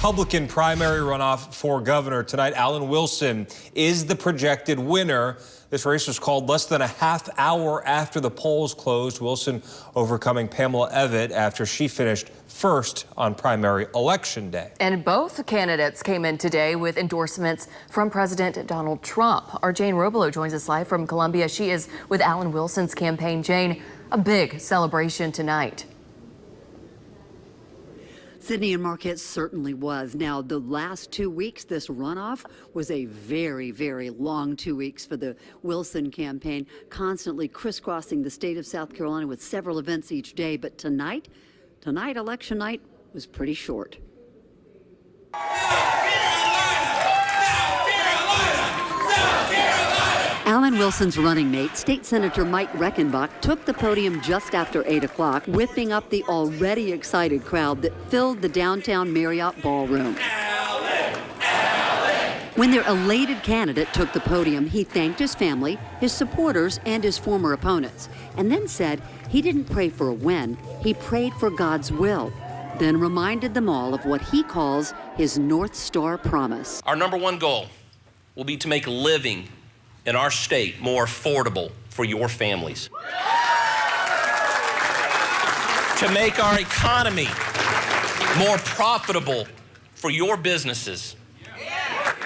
Republican primary runoff for governor tonight. Alan Wilson is the projected winner. This race was called less than a half hour after the polls closed. Wilson overcoming Pamela Evette after she finished first on primary election day. And both candidates came in today with endorsements from President Donald Trump. Our Jane Robelo joins us live from Columbia. She is with Alan Wilson's campaign. Jane, a big celebration tonight. Sydney and Marquette certainly was. Now, the last 2 weeks, this runoff was a very, very long 2 weeks for the Wilson campaign, constantly crisscrossing the state of South Carolina with several events each day. But tonight, election night, was pretty short. Alan Wilson's running mate, State Senator Mike Rechenbach, took the podium just after 8 o'clock, whipping up the already excited crowd that filled the downtown Marriott ballroom. When their elated candidate took the podium, he thanked his family, his supporters, and his former opponents, and then said he didn't pray for a win, he prayed for God's will, then reminded them all of what he calls his North Star promise. Our number one goal will be to make living in our state more affordable for your families. To make our economy more profitable for your businesses.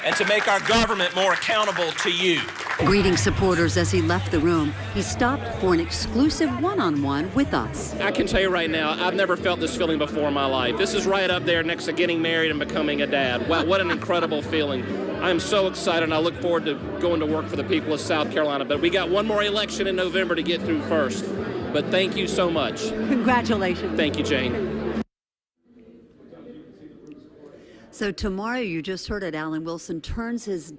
And to make our government more accountable to you. Greeting supporters as he left the room, he stopped for an exclusive one-on-one with us. I can tell you right now, I've never felt this feeling before in my life. This is right up there next to getting married and becoming a dad. Wow, what an incredible feeling. I'm so excited, and I look forward to going to work for the people of South Carolina. But we got one more election in November to get through first. But thank you so much. Congratulations. Thank you, Jane. So tomorrow, you just heard it, Alan Wilson turns his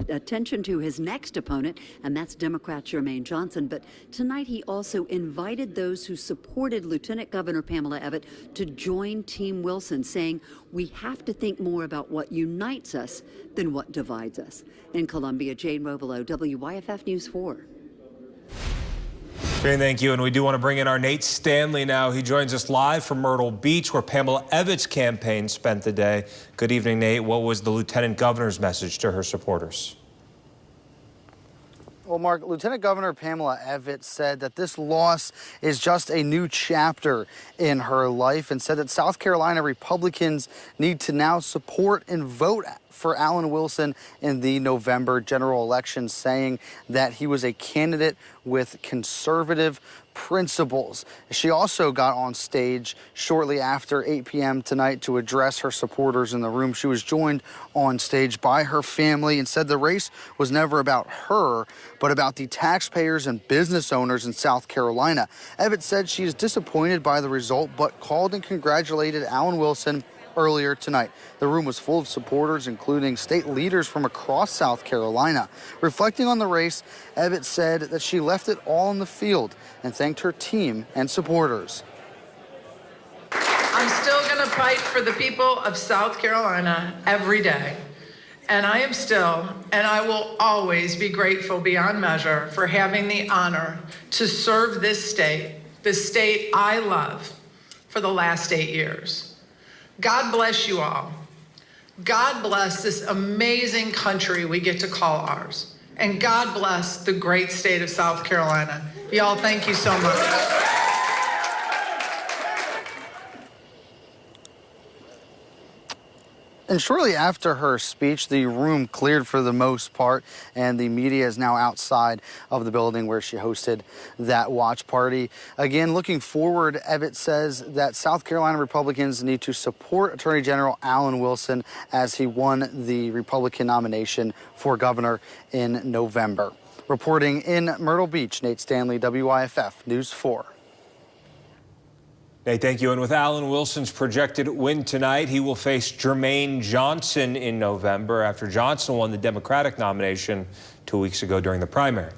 attention to his next opponent, and that's Democrat Jermaine Johnson. But tonight, he also invited those who supported Lieutenant Governor Pamela Evette to join Team Wilson, saying we have to think more about what unites us than what divides us. In Columbia, Jane Robelo, WYFF News 4. Jane, thank you. And we do want to bring in our Nate Stanley now. He joins us live from Myrtle Beach, where Pamela Evette's campaign spent the day. Good evening, Nate. What was the Lieutenant Governor's message to her supporters? Well, Mark, Lieutenant Governor Pamela Evette said that this loss is just a new chapter in her life and said that South Carolina Republicans need to now support and vote for Alan Wilson in the November general election, saying that he was a candidate with conservative principles. She also got on stage shortly after 8 p.m. tonight to address her supporters in the room. She was joined on stage by her family and said the race was never about her, but about the taxpayers and business owners in South Carolina. Evette said she is disappointed by the result, but called and congratulated Alan Wilson earlier tonight. The room was full of supporters, including state leaders from across South Carolina. Reflecting on the race, Evette said that she left it all on the field and thanked her team and supporters. I'm still going to fight for the people of South Carolina every day. And I am still, and I will always be grateful beyond measure for having the honor to serve this state, the state I love, for the last 8 years. God bless you all. God bless this amazing country we get to call ours. And God bless the great state of South Carolina. Y'all, thank you so much. And shortly after her speech, the room cleared for the most part, and the media is now outside of the building where she hosted that watch party. Again, looking forward, Evette says that South Carolina Republicans need to support Attorney General Alan Wilson as he won the Republican nomination for governor in November. Reporting in Myrtle Beach, Nate Stanley, WYFF News 4. Nate, thank you. And with Alan Wilson's projected win tonight, he will face Jermaine Johnson in November after Johnson won the Democratic nomination 2 weeks ago during the primary.